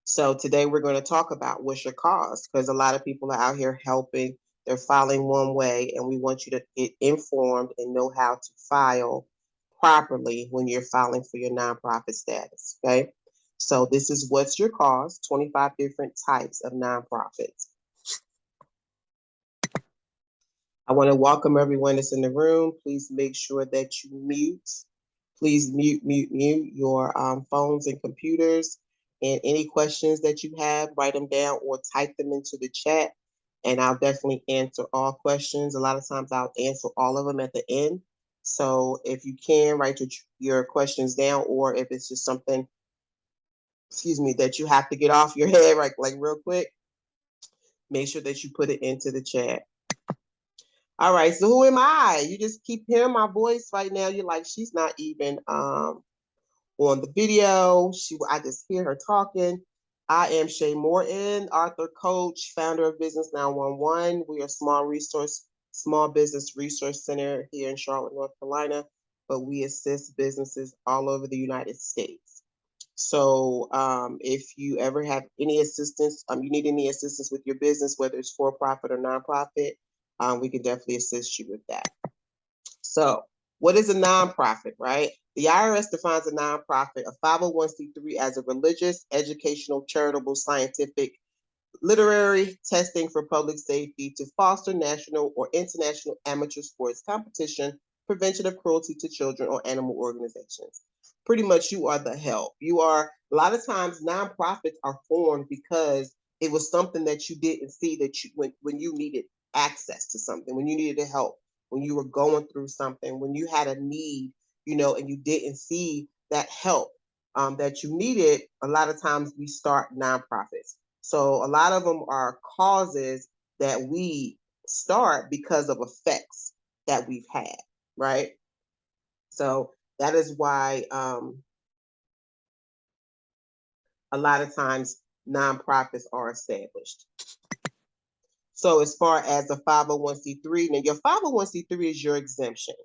So today we're going to talk about what's your cause, because a lot of people are out here helping. They're filing one way, and we want you to get informed and know how to file properly when you're filing for your nonprofit status. Okay. So this is what's your cause, 25 different types of nonprofits. I want to welcome everyone that's in the room. Please make sure that you mute. Please mute your phones and computers. And any questions that you have, write them down or type them into the chat. And I'll definitely answer all questions. A lot of times I'll answer all of them at the end. So if you can, write your questions down, or if it's just something, that you have to get off your head, like real quick, make sure that you put it into the chat. All right, so who am I? You just keep hearing my voice right now. You're like, she's not even on the video. I just hear her talking. I am Shey Morton, author, coach, founder of Business 911. We are a small business resource center here in Charlotte, North Carolina, but we assist businesses all over the United States. So if you ever have any assistance, you need any assistance with your business, whether it's for-profit or nonprofit, we can definitely assist you with that. So what is a nonprofit, right? The IRS defines a nonprofit, a 501c3, as a religious, educational, charitable, scientific, literary, testing for public safety to foster national or international amateur sports competition, prevention of cruelty to children, or animal organizations. Pretty much you are the help. A lot of times nonprofits are formed because it was something that you didn't see that when you needed access to something, when you needed help, when you were going through something, when you had a need, and you didn't see that help that you needed. A lot of times we start nonprofits. So a lot of them are causes that we start because of effects that we've had, right? So that is why a lot of times nonprofits are established. So as far as the 501c3, now your 501c3 is your exemption.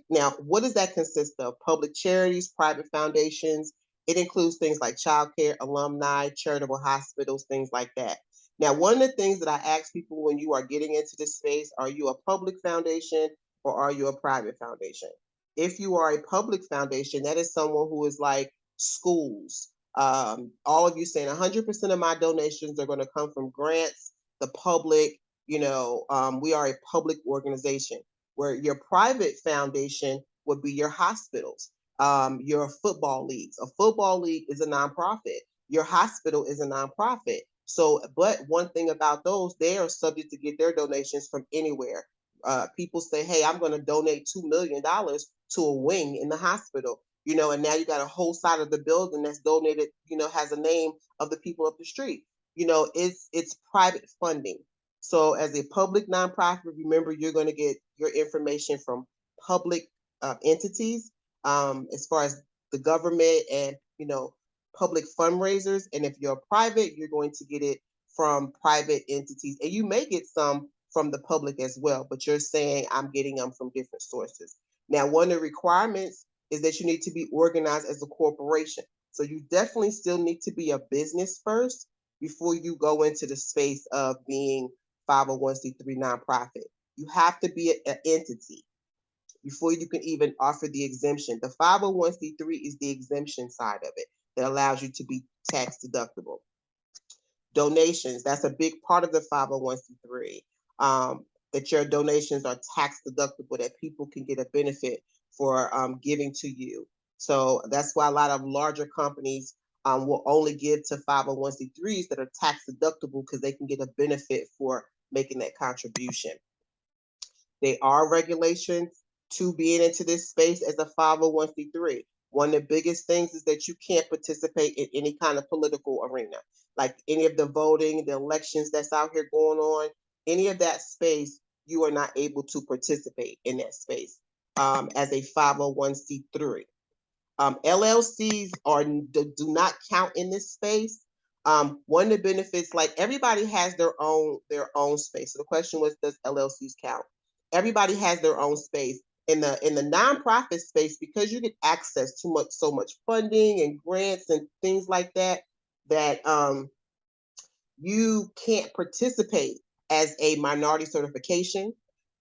Now, what does that consist of? Public charities, private foundations. It includes things like childcare, alumni, charitable hospitals, things like that. Now, one of the things that I ask people when you are getting into this space, are you a public foundation or are you a private foundation? If you are a public foundation, that is someone who is like schools. All of you saying 100% of my donations are going to come from grants, the public. We are a public organization, where your private foundation would be your hospitals, your football leagues. A football league is a nonprofit. Your hospital is a nonprofit. So, but one thing about those, they are subject to get their donations from anywhere. People say, hey, I'm going to donate $2 million to a wing in the hospital, and now you got a whole side of the building that's donated, has a name of the people up the street. It's private funding. So as a public nonprofit, remember, you're going to get your information from public entities, as far as the government and, public fundraisers. And if you're private, you're going to get it from private entities. And you may get some from the public as well, but you're saying I'm getting them from different sources. Now, one of the requirements is that you need to be organized as a corporation. So you definitely still need to be a business first before you go into the space of being 501c3 nonprofit. You have to be an entity before you can even offer the exemption. The 501c3 is the exemption side of it that allows you to be tax deductible. Donations, that's a big part of the 501c3, that your donations are tax deductible, that people can get a benefit for giving to you. So that's why a lot of larger companies will only give to 501c3s that are tax deductible, because they can get a benefit for making that contribution. There are regulations to being into this space as a 501c3. One of the biggest things is that you can't participate in any kind of political arena, like any of the voting, the elections that's out here going on, any of that space, you are not able to participate in that space as a 501c3. LLCs do not count in this space. One of the benefits, like everybody has their own space. So the question was, does LLCs count? Everybody has their own space. in the nonprofit space, because you get access to so much funding and grants and things like that, that you can't participate as a minority certification.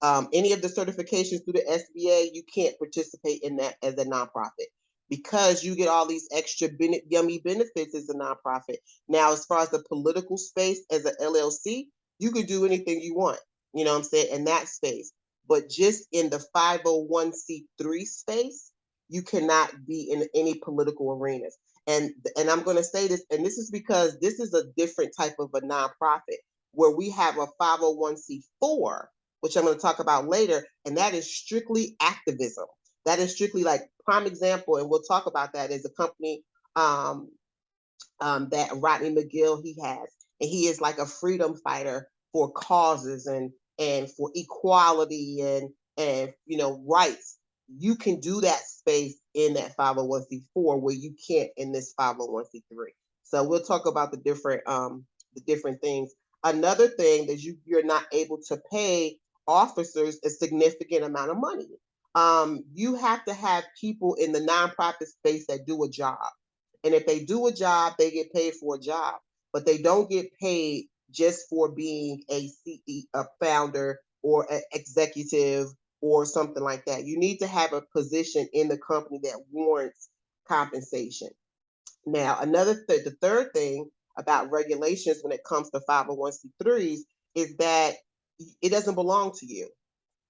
Any of the certifications through the SBA, you can't participate in that as a nonprofit, because you get all these extra yummy benefits as a nonprofit. Now, as far as the political space as an LLC, you can do anything you want, you know what I'm saying, in that space. But just in the 501c3 space, you cannot be in any political arenas. And I'm going to say this, and this is because this is a different type of a nonprofit, where we have a 501c4, which I'm going to talk about later, and that is strictly activism. That is strictly, like, prime example, and we'll talk about that, is a company that Rodney McGill he has, and he is like a freedom fighter for causes and for equality and rights. You can do that space in that 501c4 where you can't in this 501c3. So we'll talk about the different things. Another thing that you're not able to pay officers a significant amount of money. You have to have people in the nonprofit space that do a job. And if they do a job, they get paid for a job, but they don't get paid just for being a founder or an executive or something like that. You need to have a position in the company that warrants compensation. Now, the third thing about regulations when it comes to 501c3s is that it doesn't belong to you.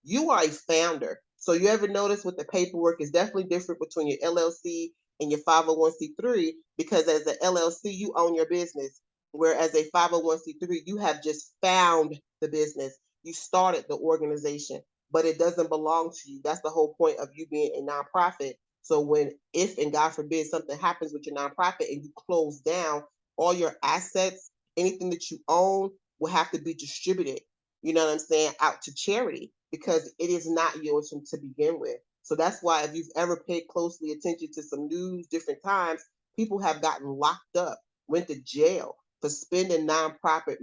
You are a founder. So you ever notice with the paperwork is definitely different between your LLC and your 501c3, because as an LLC, you own your business. Whereas a 501c3, you have just found the business. You started the organization, but it doesn't belong to you. That's the whole point of you being a nonprofit. So if and God forbid something happens with your nonprofit and you close down, all your assets, anything that you own, will have to be distributed, you know what I'm saying, out to charity, because it is not yours to begin with. So that's why, if you've ever paid closely attention to some news, different times, people have gotten locked up, went to jail for spending profit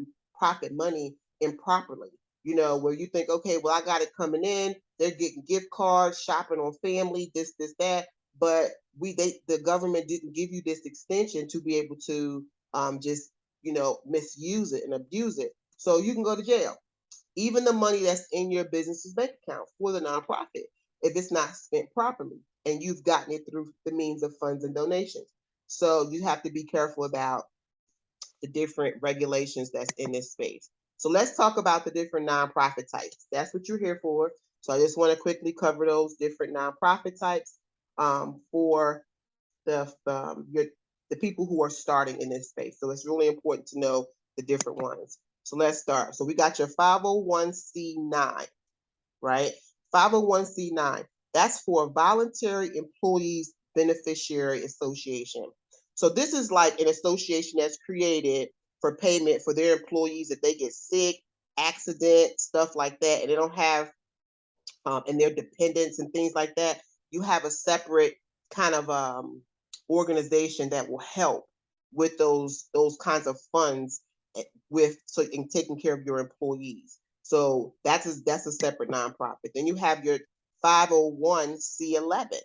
money improperly. Where you think, okay, well, I got it coming in. They're getting gift cards, shopping on family, this, that. But the government didn't give you this extension to be able to just misuse it and abuse it. So you can go to jail. Even the money that's in your business's bank account for the nonprofit, if it's not spent properly and you've gotten it through the means of funds and donations. So you have to be careful about the different regulations that's in this space. So let's talk about the different nonprofit types. That's what you're here for. So I just want to quickly cover those different nonprofit types for the people who are starting in this space. So it's really important to know the different ones. So let's start. So we got your 501c9, right? 501c9, that's for Voluntary Employees Beneficiary Association. So this is like an association that's created for payment for their employees if they get sick, accident, stuff like that, and they don't have, and their dependents and things like that. You have a separate kind of organization that will help with those kinds of funds in taking care of your employees. So that's a separate nonprofit. Then you have your 501c11.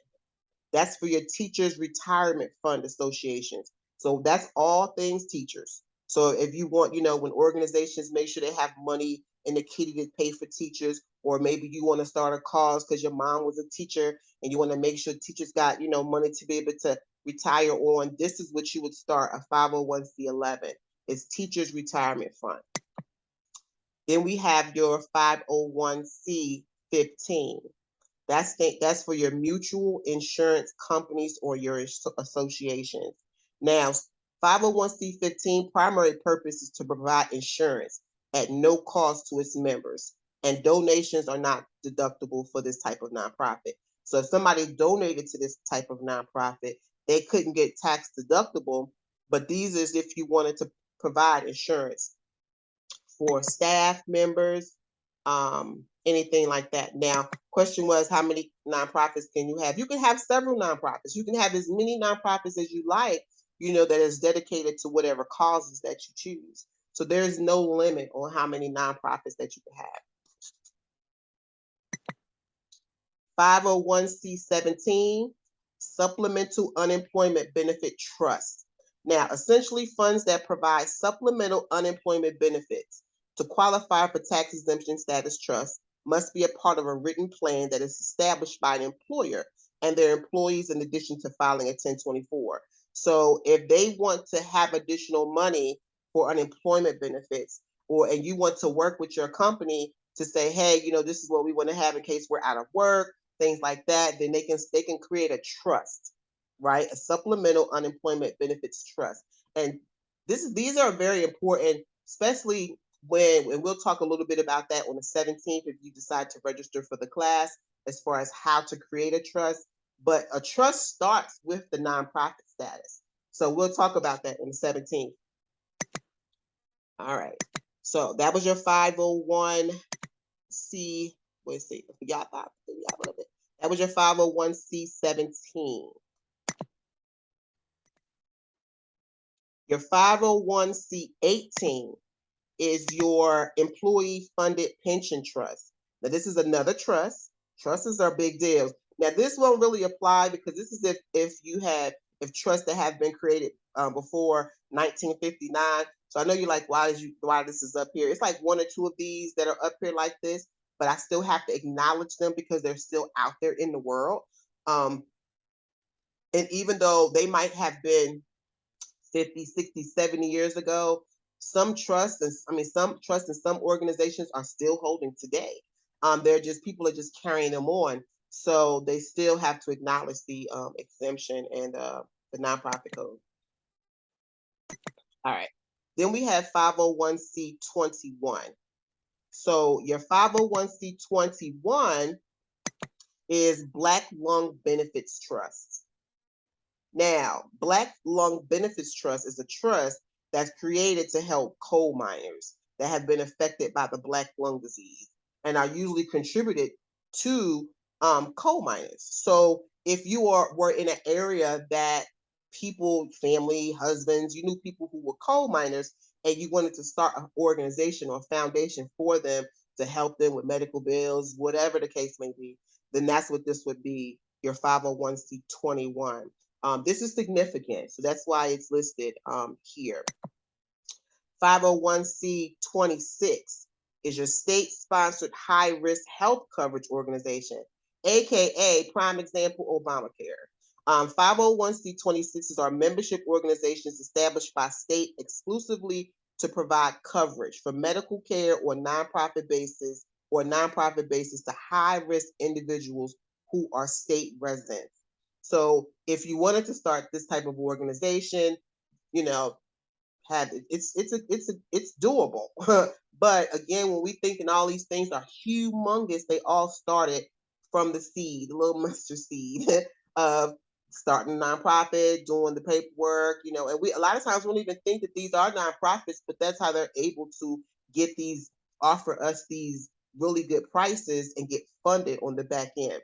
That's for your Teachers Retirement Fund associations. So that's all things teachers. So if you want, when organizations make sure they have money in the kitty to pay for teachers, or maybe you want to start a cause because your mom was a teacher and you want to make sure teachers got, money to be able to retire on, this is what you would start, a 501c11. It's Teachers Retirement Fund. Then we have your 501c15. That's for your mutual insurance companies or your associations. Now, 501c15 primary purpose is to provide insurance at no cost to its members, and donations are not deductible for this type of nonprofit. So if somebody donated to this type of nonprofit, they couldn't get tax deductible, but these is if you wanted to provide insurance for staff members, anything like that. Now, question was, how many nonprofits can you have? You can have several nonprofits. You can have as many nonprofits as you like, that is dedicated to whatever causes that you choose. So there's no limit on how many nonprofits that you can have. 501c17, Supplemental Unemployment Benefit Trust. Now, essentially funds that provide supplemental unemployment benefits. To qualify for tax exemption status trust must be a part of a written plan that is established by an employer and their employees in addition to filing a 1024. So if they want to have additional money for unemployment benefits, and you want to work with your company to say, hey, this is what we want to have in case we're out of work, things like that, then they can create a trust, right? A supplemental unemployment benefits trust. And these are very important, especially and we'll talk a little bit about that on the 17th if you decide to register for the class as far as how to create a trust. But a trust starts with the nonprofit status. So we'll talk about that on the 17th. All right. So that was your 501c. Let's see. I forgot a little bit. That was your 501c17. Your 501c18 is your employee funded pension trust. Now, this is another trust. Trusts are big deals. Now, this won't really apply because this is if trusts that have been created before 1959. So I know you're like, why this is up here? It's like one or two of these that are up here like this, but I still have to acknowledge them because they're still out there in the world. And even though they might have been 50, 60, 70 years ago, some trusts and some organizations are still holding today. People are just carrying them on. So they still have to acknowledge the exemption and the nonprofit code. All right. Then we have 501c21. So your 501c21 is Black Lung Benefits Trust. Now, Black Lung Benefits Trust is a trust that's created to help coal miners that have been affected by the black lung disease and are usually contributed to coal miners. So if you were in an area that people, family, husbands, you knew people who were coal miners and you wanted to start an organization or foundation for them to help them with medical bills, whatever the case may be, then that's what this would be, your 501c21. This is significant, so that's why it's listed here. 501c26 is your state-sponsored high-risk health coverage organization, aka prime example, Obamacare. 501c26s are membership organizations established by state exclusively to provide coverage for medical care or nonprofit basis to high-risk individuals who are state residents. So if you wanted to start this type of organization, it's doable. But again, when we thinking all these things are humongous, they all started from the seed, the little mustard seed of starting a nonprofit, doing the paperwork, and a lot of times we don't even think that these are nonprofits, but that's how they're able to offer us these really good prices and get funded on the back end.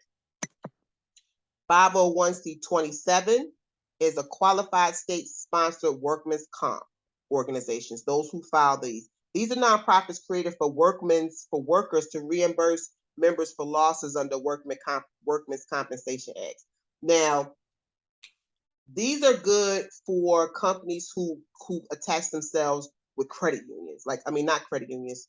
501c27 is a qualified state-sponsored workman's comp organizations, those who file these. These are nonprofits created for workers to reimburse members for losses under Workmen's Compensation Act. Now, these are good for companies who attach themselves with credit unions. Not credit unions,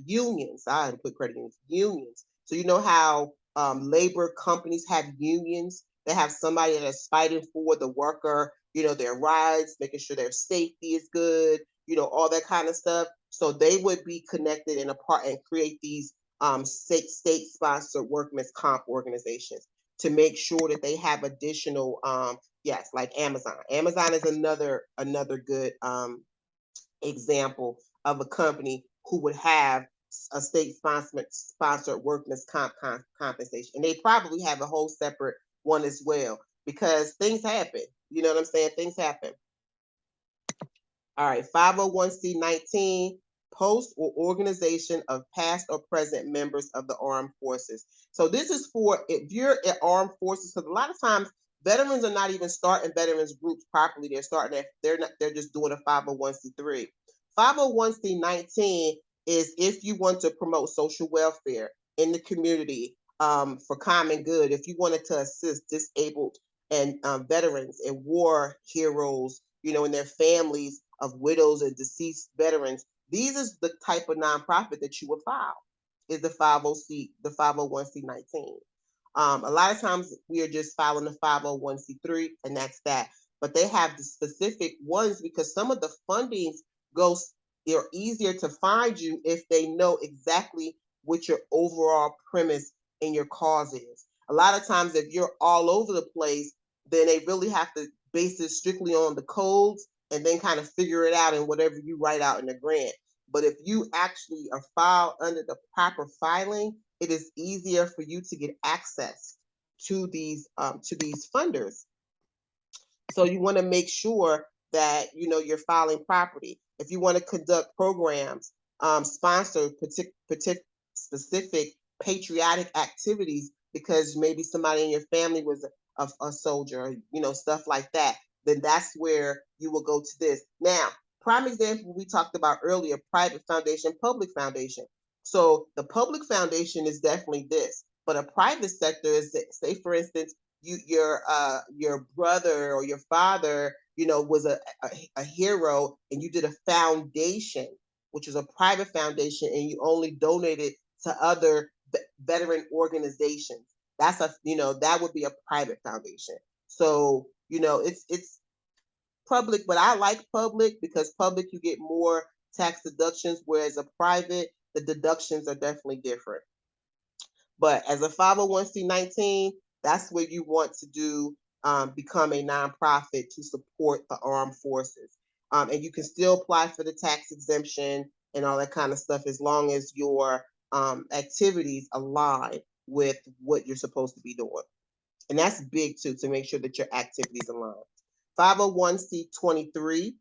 unions. I had to put credit unions. So you know how labor companies have unions? They have somebody that is fighting for the worker, their rights, making sure their safety is good, all that kind of stuff. So they would be connected and create these state-sponsored workmen's comp organizations to make sure that they have additional, like Amazon. Amazon is another good example of a company who would have a state-sponsored workman's compensation. And they probably have a whole separate one as well because things happen. You know what I'm saying? Things happen. All right, 501c19, post or organization of past or present members of the armed forces. So this is for if you're at armed forces, because a lot of times veterans are not even starting veterans groups properly. They're just doing a 501c3. 501c19 is if you want to promote social welfare in the community, for common good. If you wanted to assist disabled and veterans and war heroes, and their families of widows and deceased veterans, these is the type of nonprofit that you would file. Is the 501c19. A lot of times we are just filing the 501c3 and that's that. But they have the specific ones because some of the fundings they're easier to find you if they know exactly what your overall premise and your cause is. A lot of times if you're all over the place, then they really have to base it strictly on the codes and then kind of figure it out in whatever you write out in the grant. But if you actually are filed under the proper filing, it is easier for you to get access to these funders. So you want to make sure that you're filing properly. If you want to conduct programs, sponsor specific patriotic activities because maybe somebody in your family was a soldier, stuff like that, then that's where you will go to this. Now, prime example we talked about earlier, private foundation, public foundation. So the public foundation is definitely this, but a private sector is, say for instance, your brother or your father, was a hero and you did a foundation, which is a private foundation, and you only donated to other veteran organizations. That's that would be a private foundation. So, it's public, but I like public because public you get more tax deductions, whereas a private, the deductions are definitely different. But as a 501c19, that's where you want to do become a nonprofit to support the armed forces. And you can still apply for the tax exemption and all that kind of stuff as long as your activities align with what you're supposed to be doing. And that's big too, to make sure that your activities align. 501c23,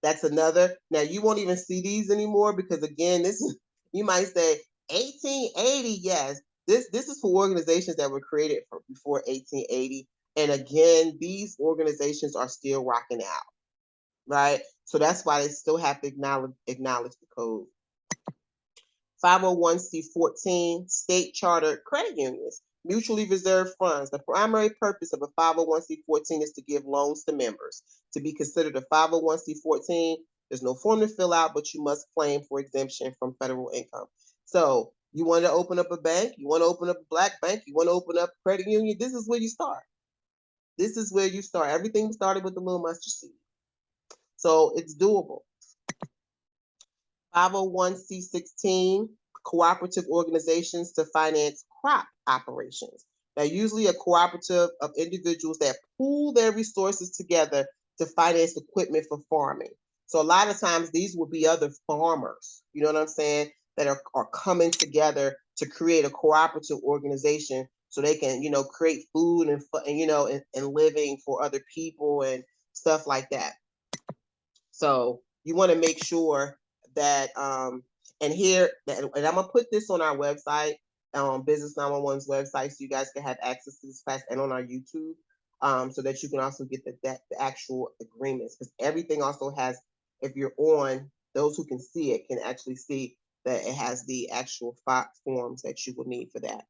that's another. Now you won't even see these anymore because again, this is, you might say 1880, yes. This is for organizations that were created before 1880. And again, these organizations are still rocking out, right? So that's why they still have to acknowledge the code. 501c14, state chartered credit unions, mutually reserved funds. The primary purpose of a 501c14 is to give loans to members. To be considered a 501c14, there's no form to fill out, but you must claim for exemption from federal income. So you want to open up a bank, you want to open up a black bank, you want to open up a credit union, this is where you start. This is where you start. Everything started with the little mustard seed. So it's doable. 501c16, cooperative organizations to finance crop operations. Now, usually a cooperative of individuals that pool their resources together to finance equipment for farming. So a lot of times these will be other farmers, you know what I'm saying, that are coming together to create a cooperative organization so they can, create food and living for other people and stuff like that. So you want to make sure that and I'm gonna put this on our website, Business 911's website, so you guys can have access to this class, and on our YouTube, so that you can also get the actual agreements, because everything also has, if you're on, those who can see it can actually see that it has the actual forms that you will need for that.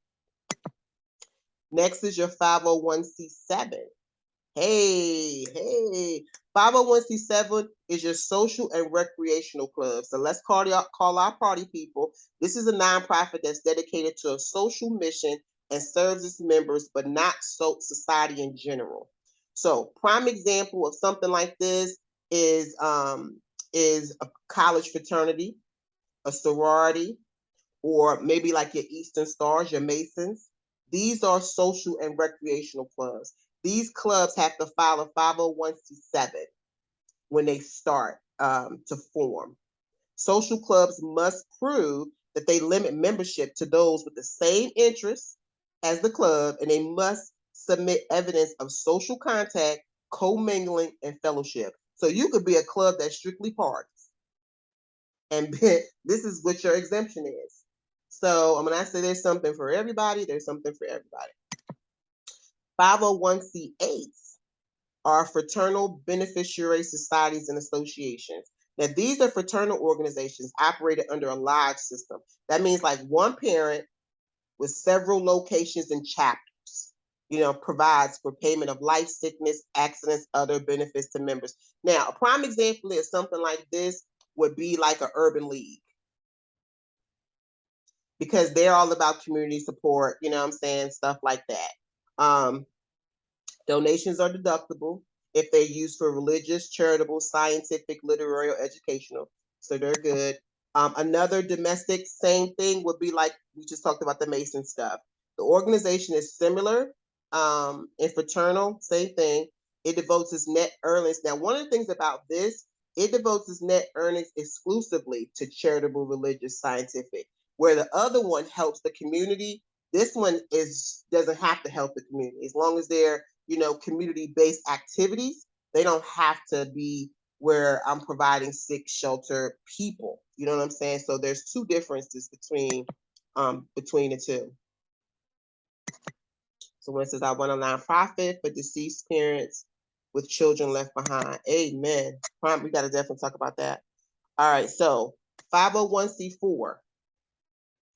Next is your 501c7. Hey, 501c7 is your social and recreational club. So let's call our party people. This is a nonprofit that's dedicated to a social mission and serves its members, but not society in general. So prime example of something like this is a college fraternity, a sorority, or maybe like your Eastern Stars, your Masons. These are social and recreational clubs. These clubs have to file a 501c7 when they start to form. Social clubs must prove that they limit membership to those with the same interests as the club, and they must submit evidence of social contact, commingling, and fellowship. So you could be a club that strictly parties, and this is what your exemption is. So when I say there's something for everybody, there's something for everybody. 501c8s are fraternal beneficiary societies and associations. Now, these are fraternal organizations operated under a lodge system. That means like one parent with several locations and chapters. Provides for payment of life, sickness, accidents, other benefits to members. Now, a prime example is something like this would be like an urban league, because they're all about community support, stuff like that. Donations are deductible if they're used for religious, charitable, scientific, literary, or educational. So they're good. Another domestic, same thing would be like we just talked about the Mason stuff. The organization is similar. And fraternal, same thing. It devotes its net earnings. Now, one of the things about this, it devotes its net earnings exclusively to charitable, religious, scientific, where the other one helps the community. This one doesn't have to help the community. As long as they're, community-based activities, they don't have to be where I'm providing sick, shelter people. You know what I'm saying? So there's two differences between the two. So when it says I want a nonprofit for deceased parents with children left behind. Amen. We got to definitely talk about that. All right. So 501c4.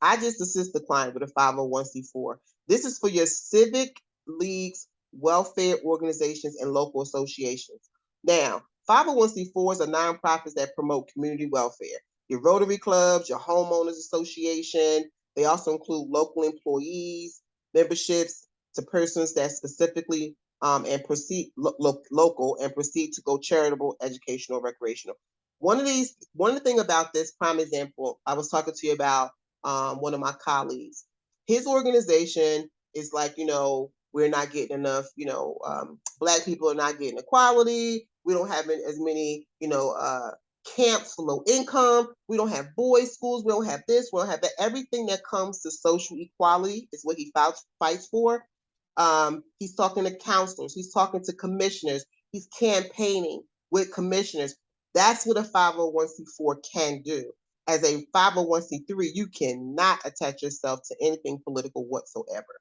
I just assist the client with a 501c4. This is for your civic leagues, welfare organizations, and local associations. Now, 501c4s are nonprofits that promote community welfare. Your Rotary clubs, your homeowners association. They also include local employees, memberships to persons that specifically and proceed local and proceed to go charitable, educational, recreational. One of the thing about this prime example, I was talking to you about one of my colleagues. His organization is like, we're not getting enough, Black people are not getting equality. We don't have as many, camps for low income. We don't have boys' schools. We don't have this. We don't have that. Everything that comes to social equality is what he fights for. He's talking to counselors. He's talking to commissioners. He's campaigning with commissioners. That's what a 501c4 can do. As a 501c3, you cannot attach yourself to anything political whatsoever.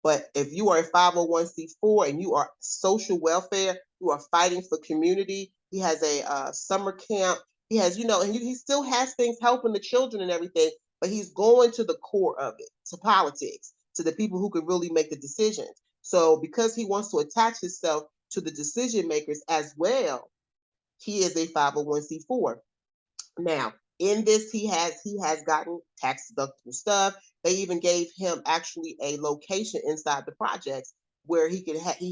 But if you are a 501c4 and you are social welfare, you are fighting for community. He has a summer camp. He has, and he still has things helping the children and everything, but he's going to the core of it, to politics, to the people who could really make the decisions. So because he wants to attach himself to the decision makers as well, he is a 501c4. Now, in this, he has gotten tax deductible stuff. They even gave him actually a location inside the projects where he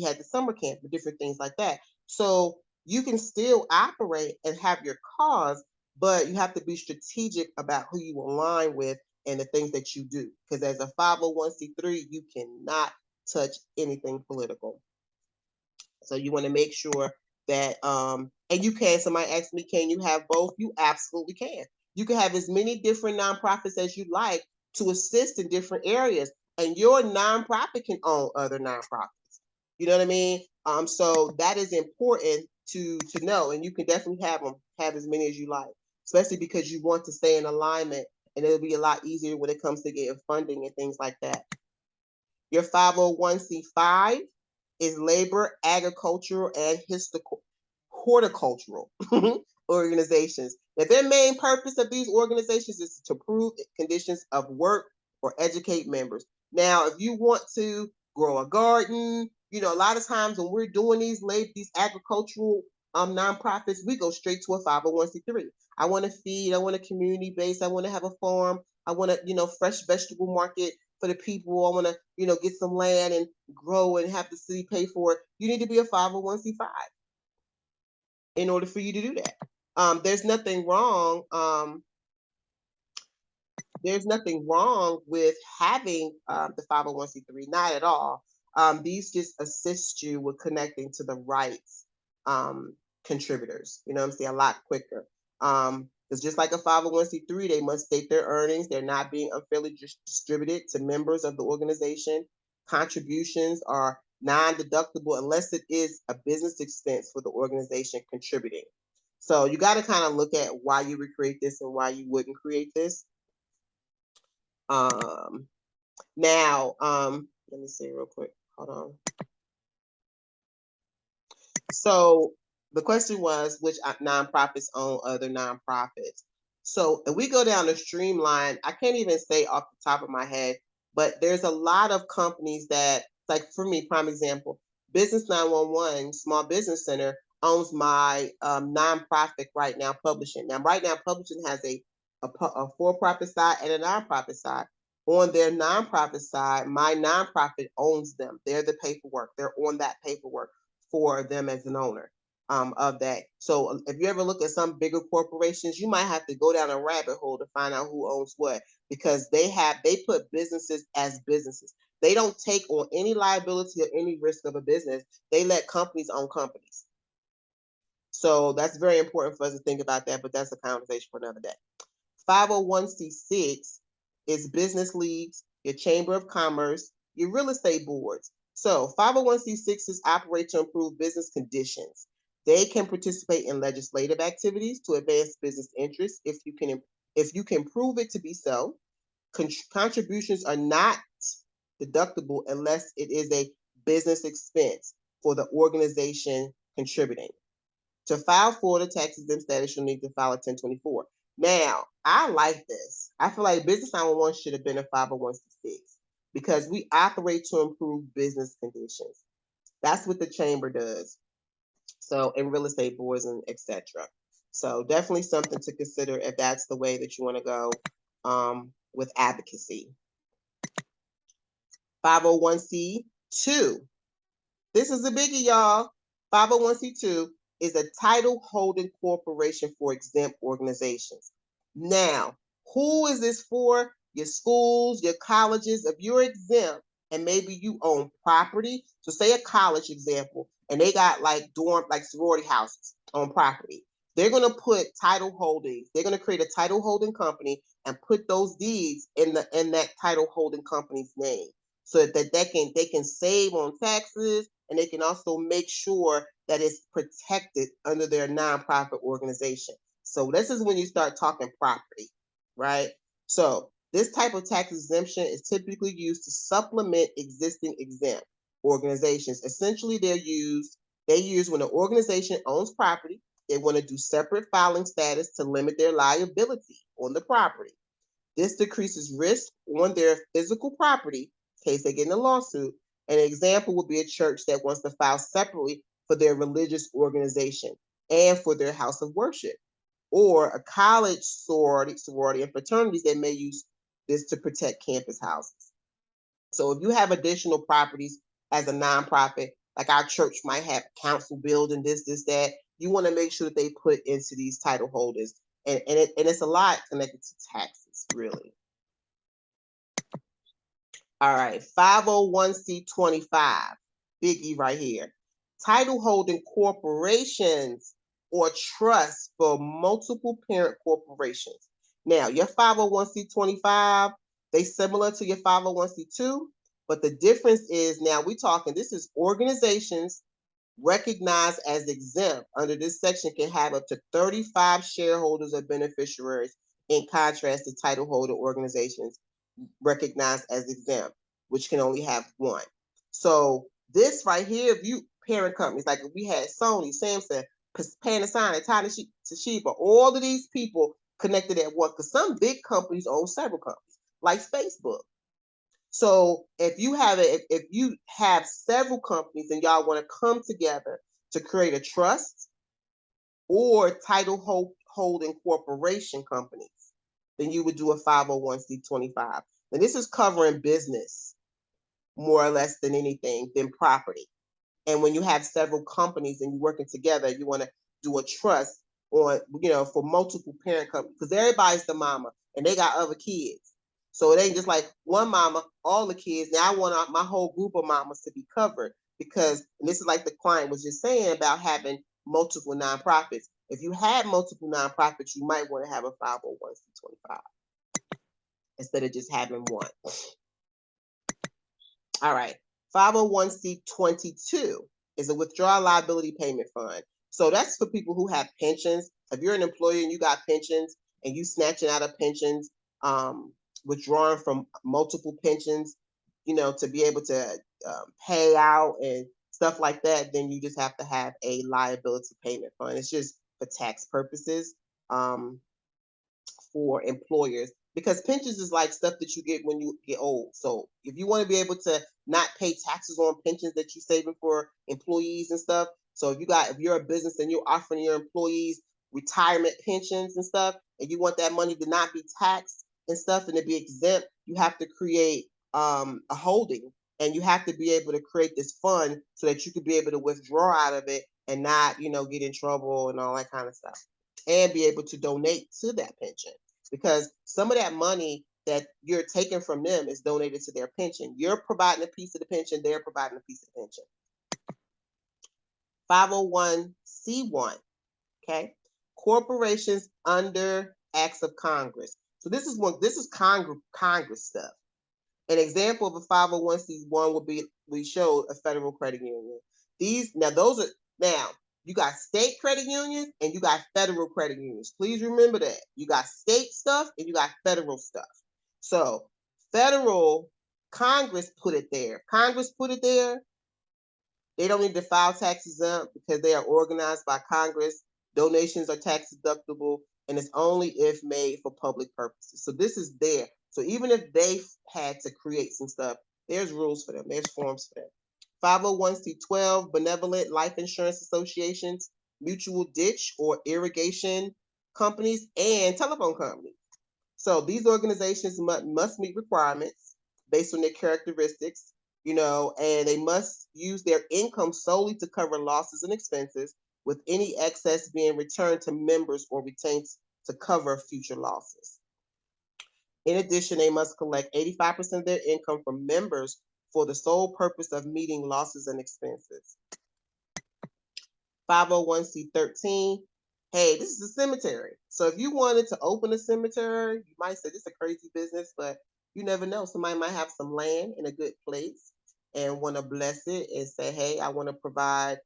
had the summer camp and different things like that. So you can still operate and have your cause, but you have to be strategic about who you align with and the things that you do. Because as a 501c3, you cannot touch anything political. So you want to make sure that and you can. Somebody asked me, can you have both? You absolutely can. You can have as many different nonprofits as you like to assist in different areas, and your nonprofit can own other nonprofits. You know what I mean? So that is important to know, and you can definitely have as many as you like, especially because you want to stay in alignment, and it'll be a lot easier when it comes to getting funding and things like that. Your 501c5 is labor, agricultural, and horticultural organizations. Now, their main purpose of these organizations is to improve conditions of work or educate members. Now, if you want to grow a garden, a lot of times when we're doing these agricultural nonprofits, we go straight to a 501c3. I want to feed, I want a community base, I want to have a farm, I want a, fresh vegetable market for the people. I want to, get some land and grow and have the city pay for it. You need to be a 501c5 in order for you to do that. There's nothing wrong. There's nothing wrong with having the 501c3, not at all. These just assist you with connecting to the right contributors, I'm saying, a lot quicker. Because just like a 501c3, they must state their earnings. They're not being unfairly distributed to members of the organization. Contributions are non-deductible unless it is a business expense for the organization contributing. So you got to kind of look at why you would create this and why you wouldn't create this. Now, let me see real quick. Hold on. So the question was, which nonprofits own other nonprofits? So if we go down the streamline, I can't even say off the top of my head But there's a lot of companies that, like for me, prime example, Business 911, Small Business Center owns my nonprofit Right Now Publishing. Now, Right Now Publishing has a for-profit side and a nonprofit side. On their nonprofit side, my nonprofit owns them. They're the paperwork. They're on that paperwork for them as an owner of that. So if you ever look at some bigger corporations, you might have to go down a rabbit hole to find out who owns what, because they put businesses as businesses. They don't take on any liability or any risk of a business. They let companies own companies. So that's very important for us to think about that, but that's a conversation for another day. 501c6 is business leagues, your chamber of commerce, your real estate boards. So 501c6s operate to improve business conditions. They can participate in legislative activities to advance business interests if you can prove it to be so. Contributions are not deductible unless it is a business expense for the organization contributing. To file for the tax exempt status, you'll need to file a 1024. Now, I like this. I feel like Business 911 should have been a 501c6 because we operate to improve business conditions. That's what the chamber does. So, in real estate boards and etc. So, definitely something to consider if that's the way that you want to go with advocacy. 501c2. This is a biggie, y'all. 501c2 is a title holding corporation for exempt organizations. Now, who is this for? Your schools, your colleges. If you're exempt and maybe you own property, so say a college example, and they got like sorority houses on property. They're going to put title holdings. They're going to create a title holding company and put those deeds in that title holding company's name, so that they can save on taxes, and they can also make sure that it's protected under their nonprofit organization. So this is when you start talking property, right? So this type of tax exemption is typically used to supplement existing exempt organizations. Essentially, they use when an organization owns property, they want to do separate filing status to limit their liability on the property. This decreases risk on their physical property in case they get in a lawsuit. An example would be a church that wants to file separately for their religious organization and for their house of worship, or a college sorority and fraternities that may use this to protect campus houses. So if you have additional properties as a nonprofit, like our church might have council building, this, that, you want to make sure that they put into these title holders. And it's a lot connected to taxes, really. All right, 501c25, biggie right here. Title holding corporations or trusts for multiple parent corporations. Now, your 501c25, they similar to your 501c2, but the difference is now this is organizations recognized as exempt under this section can have up to 35 shareholders or beneficiaries, in contrast to title holder organizations recognized as exempt, which can only have one. So this right here, if you parent companies, like if we had Sony, Samsung, Panasonic, Toshiba, all of these people connected at one, because some big companies own several companies, like Facebook. So if you have several companies and y'all want to come together to create a trust or title holding corporation companies, then you would do a 501c25. And this is covering business more or less than anything than property. And when you have several companies and you're working together, you want to do a trust on, for multiple parent companies, because everybody's the mama and they got other kids. So it ain't just like one mama, all the kids. Now I want my whole group of mamas to be covered, because, and this is like the client was just saying about having multiple nonprofits. If you had multiple nonprofits, you might want to have a 501c25 instead of just having one. All right, 501c22 is a withdrawal liability payment fund. So that's for people who have pensions. If you're an employer and you got pensions and you snatching out of pensions, withdrawing from multiple pensions, to be able to pay out and stuff like that, then you just have to have a liability payment fund. It's just for tax purposes for employers. because pensions is like stuff that you get when you get old. So if you want to be able to not pay taxes on pensions that you're saving for employees and stuff, so if you're a business and you're offering your employees retirement pensions and stuff, and you want that money to not be taxed and stuff and to be exempt, you have to create a holding, and you have to be able to create this fund so that you could be able to withdraw out of it and not, get in trouble and all that kind of stuff, and be able to donate to that pension, because some of that money that you're taking from them is donated to their pension. You're providing a piece of the pension, they're providing a piece of the pension. 501c1, okay? Corporations under acts of Congress. So this is Congress stuff. An example of a 501c1 would be, we showed a federal credit union. Now you got state credit unions and you got federal credit unions. Please remember that. You got state stuff and you got federal stuff. So federal, Congress put it there. They don't need to file tax exempt because they are organized by Congress. Donations are tax deductible, and it's only if made for public purposes. So this is there. So even if they had to create some stuff, there's rules for them. There's forms for them. 501c12, benevolent life insurance associations, mutual ditch or irrigation companies, and telephone companies. So these organizations must meet requirements based on their characteristics, and they must use their income solely to cover losses and expenses, with any excess being returned to members or retained to cover future losses. In addition, they must collect 85% of their income from members for the sole purpose of meeting losses and expenses. 501c13, hey, this is a cemetery. So if you wanted to open a cemetery, you might say this is a crazy business, but you never know. Somebody might have some land in a good place and want to bless it and say, hey, I want to provide,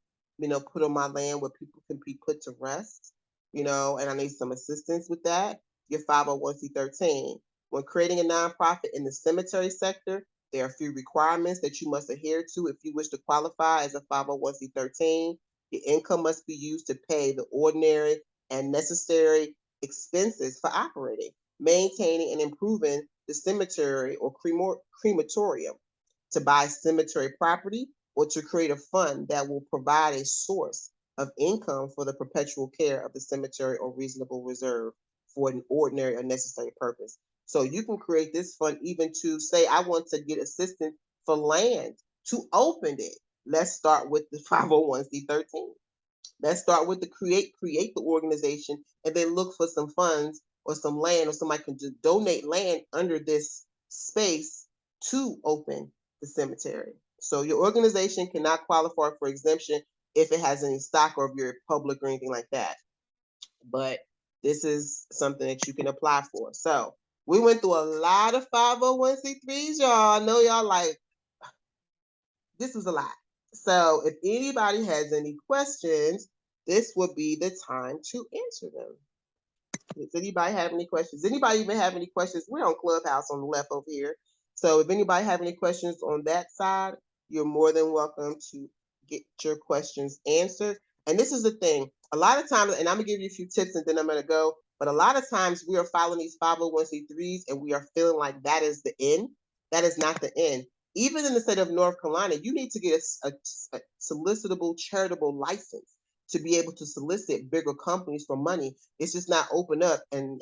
put on my land where people can be put to rest, and I need some assistance with that. Your 501c13. When creating a nonprofit in the cemetery sector, there are a few requirements that you must adhere to if you wish to qualify as a 501c13. Your income must be used to pay the ordinary and necessary expenses for operating, maintaining, and improving the cemetery or crematorium, to buy cemetery property, or to create a fund that will provide a source of income for the perpetual care of the cemetery or reasonable reserve for an ordinary or necessary purpose. So you can create this fund even to say, I want to get assistance for land to open it. Let's start with the 501c13. Let's start with the create the organization, and then look for some funds or some land, or somebody can just donate land under this space to open the cemetery. So your organization cannot qualify for exemption if it has any stock or if you're public or anything like that. But this is something that you can apply for. So we went through a lot of 501c3s, y'all. I know y'all like, this was a lot. So if anybody has any questions, this would be the time to answer them. Does anybody have any questions? Anybody even have any questions? We're on Clubhouse on the left over here. So if anybody have any questions on that side, you're more than welcome to get your questions answered. And this is the thing. A lot of times, and I'm going to give you a few tips and then I'm going to go, but a lot of times we are following these 501c3s and we are feeling like that is the end. That is not the end. Even in the state of North Carolina, you need to get a solicitable charitable license to be able to solicit bigger companies for money. It's just not open up and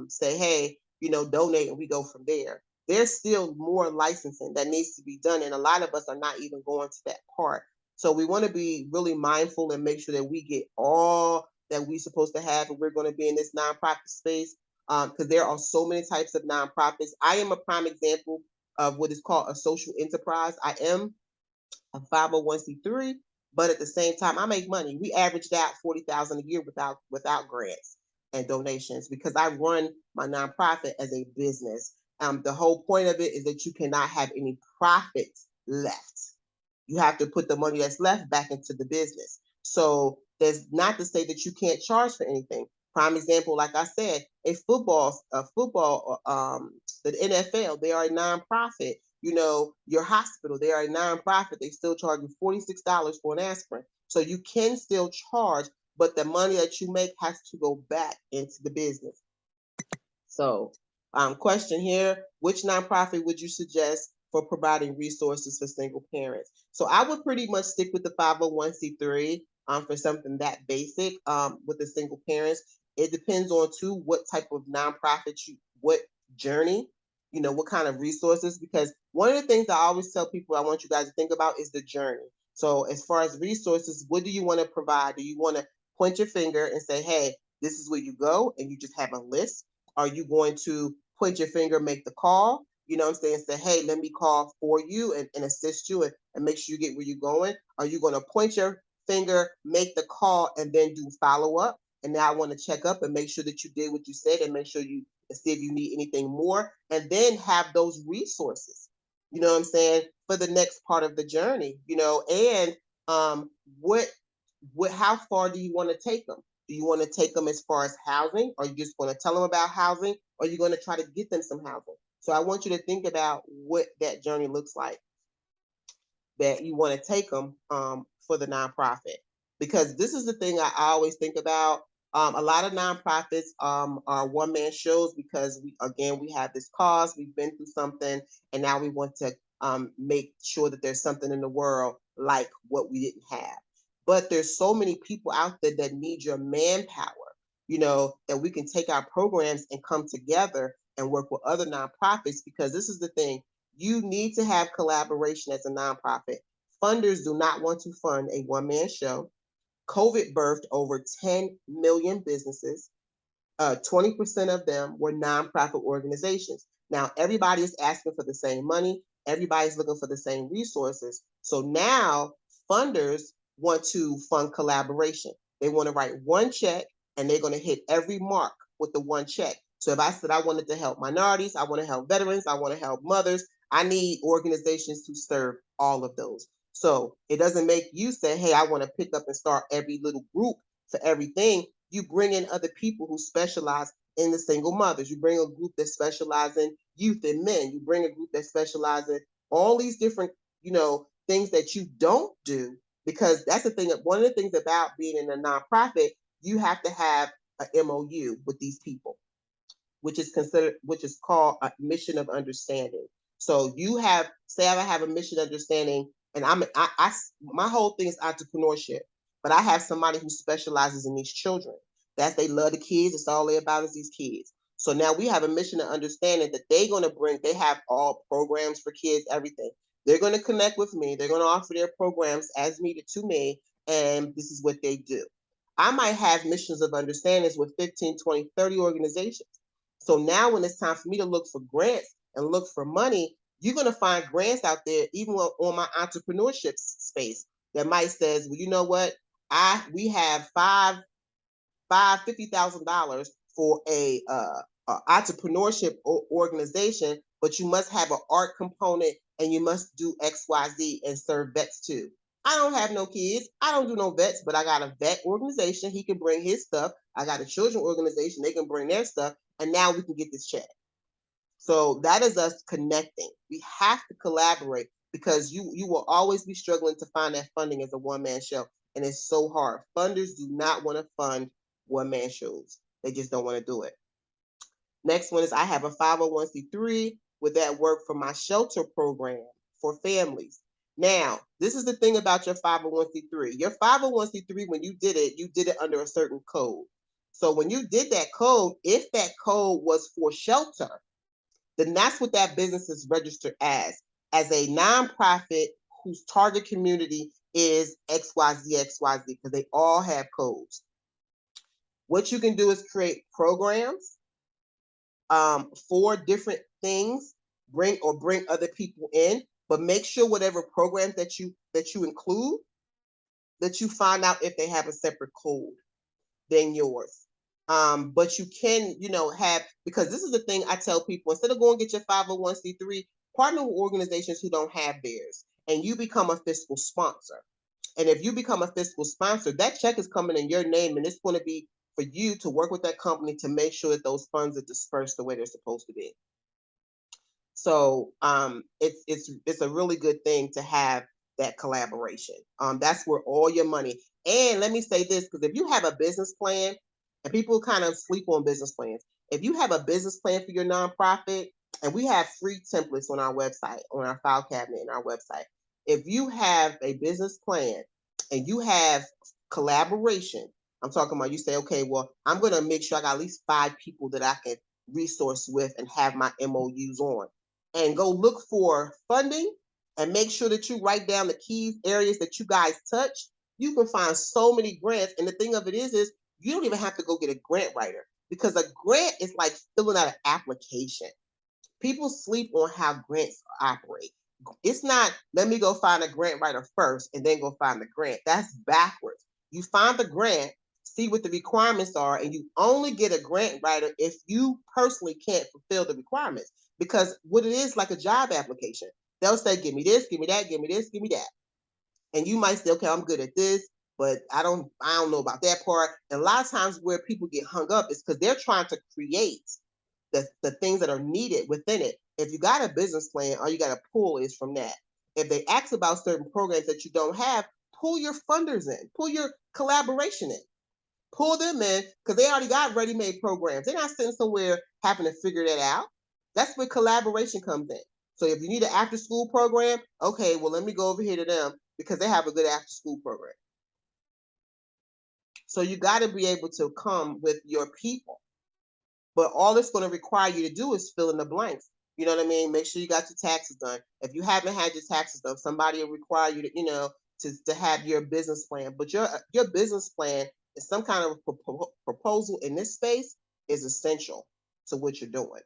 say, hey, donate, and we go from there. There's still more licensing that needs to be done, and a lot of us are not even going to that part. So we want to be really mindful and make sure that we get all that we're supposed to have, and we're going to be in this nonprofit space, because there are so many types of nonprofits. I am a prime example of what is called a social enterprise. I am a 501c3, but at the same time, I make money. We averaged out $40,000 a year without grants and donations, because I run my nonprofit as a business. The whole point of it is that you cannot have any profits left. You have to put the money that's left back into the business. So there's not to say that you can't charge for anything. Prime example, like I said, the NFL, they are a nonprofit. Your hospital, they are a nonprofit. They still charge you $46 for an aspirin. So you can still charge, but the money that you make has to go back into the business. So Question here, which nonprofit would you suggest for providing resources for single parents? So I would pretty much stick with the 501c3 for something that basic with the single parents. It depends on too what type of nonprofit what journey, what kind of resources, because one of the things I always tell people I want you guys to think about is the journey. So as far as resources, what do you want to provide? Do you want to point your finger and say, hey, this is where you go, and you just have a list? Are you going to point your finger, make the call? You know what I'm saying? Say, hey, let me call for you and assist you and make sure you get where you're going. Are you going to point your finger, make the call, and then do follow up? And now I want to check up and make sure that you did what you said and make sure you see if you need anything more, and then have those resources. You know what I'm saying? For the next part of the journey, and what how far do you want to take them? Do you want to take them as far as housing? Or you just want to tell them about housing? Or are you going to try to get them some housing? So I want you to think about what that journey looks like that you want to take them for the nonprofit. Because this is the thing I always think about. A lot of nonprofits are one-man shows because we have this cause, we've been through something, and now we want to make sure that there's something in the world like what we didn't have. But there's so many people out there that need your manpower, that we can take our programs and come together and work with other nonprofits, because this is the thing. You need to have collaboration as a nonprofit. Funders do not want to fund a one-man show. COVID birthed over 10 million businesses. 20% of them were nonprofit organizations. Now, everybody is asking for the same money. Everybody's looking for the same resources. So now funders want to fund collaboration. They want to write one check and they're going to hit every mark with the one check. So if I said I wanted to help minorities, I want to help veterans, I want to help mothers, I need organizations to serve all of those. So it doesn't make you say, hey, I want to pick up and start every little group for everything. You bring in other people who specialize in the single mothers. You bring a group that specializes in youth and men. You bring a group that specializes in all these different, things that you don't do, because that's the thing. One of the things about being in a nonprofit, you have to have an MOU with these people, which is called a mission of understanding. So you say I have a mission understanding, and my whole thing is entrepreneurship, but I have somebody who specializes in these children. They love the kids. It's all they about is these kids. So now we have a mission of understanding that they have all programs for kids, everything. They're going to connect with me. They're going to offer their programs as needed to me, and this is what they do. I might have missions of understandings with 15, 20, 30 organizations. So now when it's time for me to look for grants and look for money, you're going to find grants out there, even on my entrepreneurship space, that might says, well, you know what? We have $50,000 for a entrepreneurship organization, but you must have an art component and you must do XYZ and serve vets too. I don't have no kids. I don't do no vets, but I got a vet organization. He can bring his stuff. I got a children organization. They can bring their stuff. And now we can get this check. So that is us connecting. We have to collaborate, because you will always be struggling to find that funding as a one-man show. And it's so hard. Funders do not want to fund one-man shows. They just don't want to do it. Next one is I have a 501c3 with that work for my shelter program for families. Now, this is the thing about your 501c3. Your 501c3, when you did it under a certain code. So when you did that code, if that code was for shelter, then that's what that business is registered as a nonprofit whose target community is XYZ, because they all have codes. What you can do is create programs for different things, bring other people in, but make sure whatever programs that you include, that you find out if they have a separate code than yours. But you can, have, because this is the thing I tell people, instead of going get your 501c3, partner with organizations who don't have theirs, and you become a fiscal sponsor. And if you become a fiscal sponsor, that check is coming in your name, and it's going to be for you to work with that company to make sure that those funds are dispersed the way they're supposed to be. So it's a really good thing to have that collaboration. That's where all your money. And let me say this, because if you have a business plan, and people kind of sleep on business plans, If you have a business plan for your nonprofit, and we have free templates on our website, on our file cabinet in our website. If you have a business plan and you have collaboration, I'm talking about you say, okay, well, I'm going to make sure I got at least 5 people that I can resource with and have my MOUs on. And go look for funding and make sure that you write down the key areas that you guys touch. You can find so many grants. And the thing of it is you don't even have to go get a grant writer, because a grant is like filling out an application. People sleep on how grants operate. It's not, let me go find a grant writer first and then go find the grant. That's backwards. You find the grant, see what the requirements are, and you only get a grant writer if you personally can't fulfill the requirements. Because what it is, like a job application, they'll say, give me this, give me that, give me this, give me that. And you might say, okay, I'm good at this, but I don't know about that part. And a lot of times where people get hung up is because they're trying to create the things that are needed within it. If you got a business plan, all you got to pull is from that. If they ask about certain programs that you don't have, pull your funders in, pull your collaboration in, pull them in, because they already got ready-made programs. They're not sitting somewhere having to figure that out. That's where collaboration comes in. So if you need an after-school program, okay, well, let me go over here to them because they have a good after-school program. So you got to be able to come with your people. But all it's going to require you to do is fill in the blanks. You know what I mean? Make sure you got your taxes done. If you haven't had your taxes done, somebody will require you to, to have your business plan. But your business plan is some kind of proposal in this space is essential to what you're doing.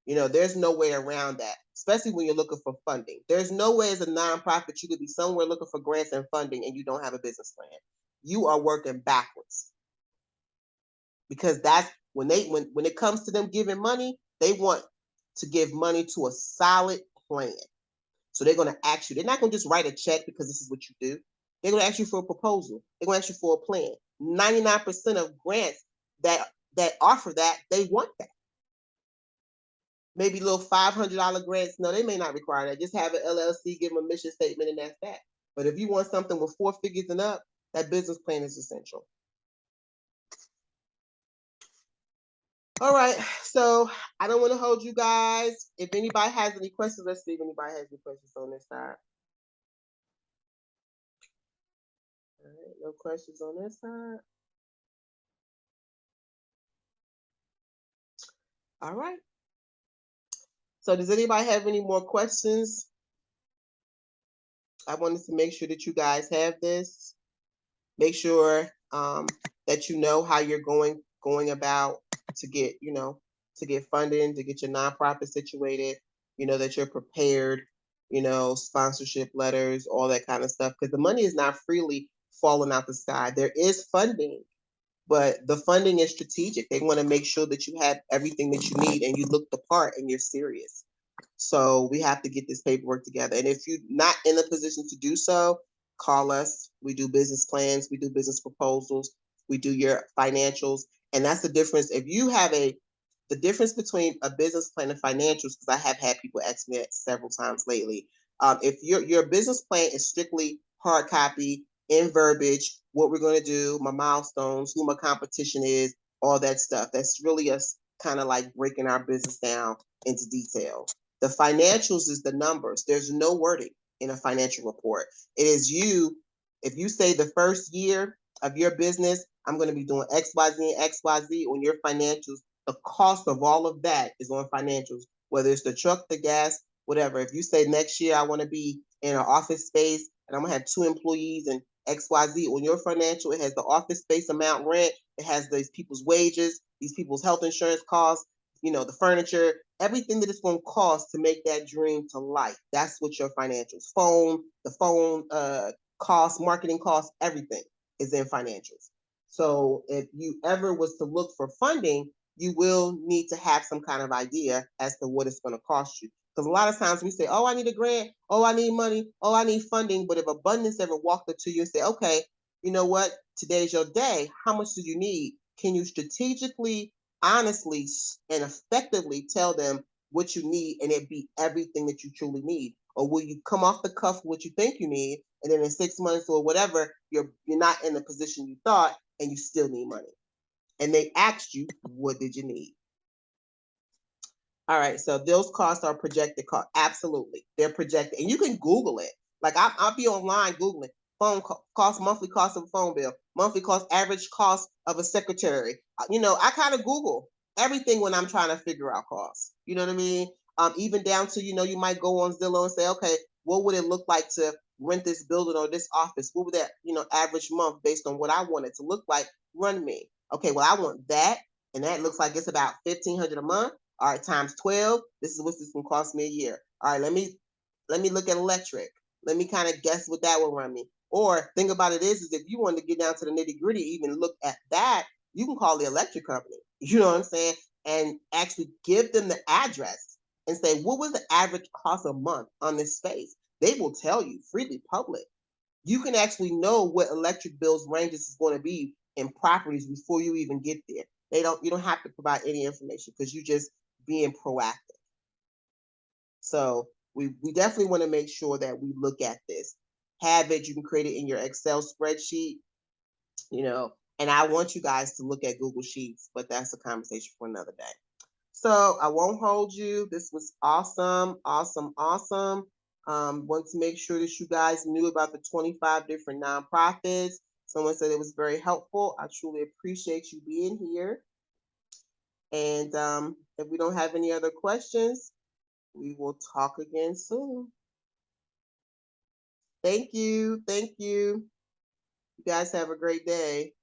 There's no way around that, especially when you're looking for funding. There's no way as a nonprofit you could be somewhere looking for grants and funding and you don't have a business plan. You are working backwards. Because that's when it comes to them giving money, they want to give money to a solid plan. So they're going to ask you, they're not going to just write a check because this is what you do. They're going to ask you for a proposal. They're going to ask you for a plan. 99% of grants that offer that, they want that. Maybe little $500 grants. No, they may not require that. Just have an LLC, give them a mission statement, and that's that. But if you want something with 4 figures and up, that business plan is essential. All right, so I don't want to hold you guys. If anybody has any questions, let's see if anybody has any questions on this side. All right, no questions on this side. All right. So does anybody have any more questions? I wanted to make sure that you guys have this. Make sure that you know how you're going about to get, to get funding, to get your nonprofit situated, that you're prepared, sponsorship letters, all that kind of stuff. Because the money is not freely falling out the sky. There is funding, but the funding is strategic. They want to make sure that you have everything that you need and you look the part and you're serious. So we have to get this paperwork together. And if you're not in a position to do so, call us. We do business plans. We do business proposals. We do your financials. And that's the difference. If you have the difference between a business plan and financials, because I have had people ask me that several times lately. If your business plan is strictly hard copy, in verbiage, what we're going to do, my milestones, who my competition is, all that stuff. That's really us kind of like breaking our business down into detail. The financials is the numbers. There's no wording in a financial report. It is you, if you say the first year of your business, I'm going to be doing XYZ and XYZ on your financials. The cost of all of that is on financials, whether it's the truck, the gas, whatever. If you say next year I want to be in an office space and I'm going to have 2 employees and XYZ on your financial, it has the office space amount, rent, it has these people's wages, these people's health insurance costs, the furniture, everything that it's going to cost to make that dream to life. That's what your financials, the phone costs, marketing costs, everything is in financials. So if you ever was to look for funding, you will need to have some kind of idea as to what it's going to cost you. Because a lot of times we say, oh, I need a grant. Oh, I need money. Oh, I need funding. But if abundance ever walked up to you and say, okay, you know what? Today's your day. How much do you need? Can you strategically, honestly, and effectively tell them what you need and it be everything that you truly need? Or will you come off the cuff with what you think you need, and then in 6 months or whatever, you're not in the position you thought and you still need money? And they asked you, what did you need? All right, so those costs are projected cost. Absolutely, they're projected, and you can Google it. Like I'll be online Googling cost, monthly cost of a phone bill, monthly cost, average cost of a secretary. I kind of Google everything when I'm trying to figure out costs. You know what I mean? Even down to you might go on Zillow and say, okay, what would it look like to rent this building or this office? What would that average month based on what I want it to look like? Run me. Okay, well I want that, and that looks like it's about $1,500 a month. All right, times 12. This is what this can cost me a year. All right, let me look at electric. Let me kind of guess what that will run me. Or think about it is if you want to get down to the nitty gritty, even look at that, you can call the electric company. You know what I'm saying? And actually give them the address and say, what was the average cost a month on this space? They will tell you freely public. You can actually know what electric bills ranges is going to be in properties before you even get there. You don't have to provide any information because you just being proactive. So we definitely want to make sure that we look at this. Have it, you can create it in your Excel spreadsheet, and I want you guys to look at Google Sheets, but that's a conversation for another day. So I won't hold you. This was awesome, awesome, awesome. Want to make sure that you guys knew about the 25 different nonprofits. Someone said it was very helpful. I truly appreciate you being here. And if we don't have any other questions, we will talk again soon. Thank you. Thank you. You guys have a great day.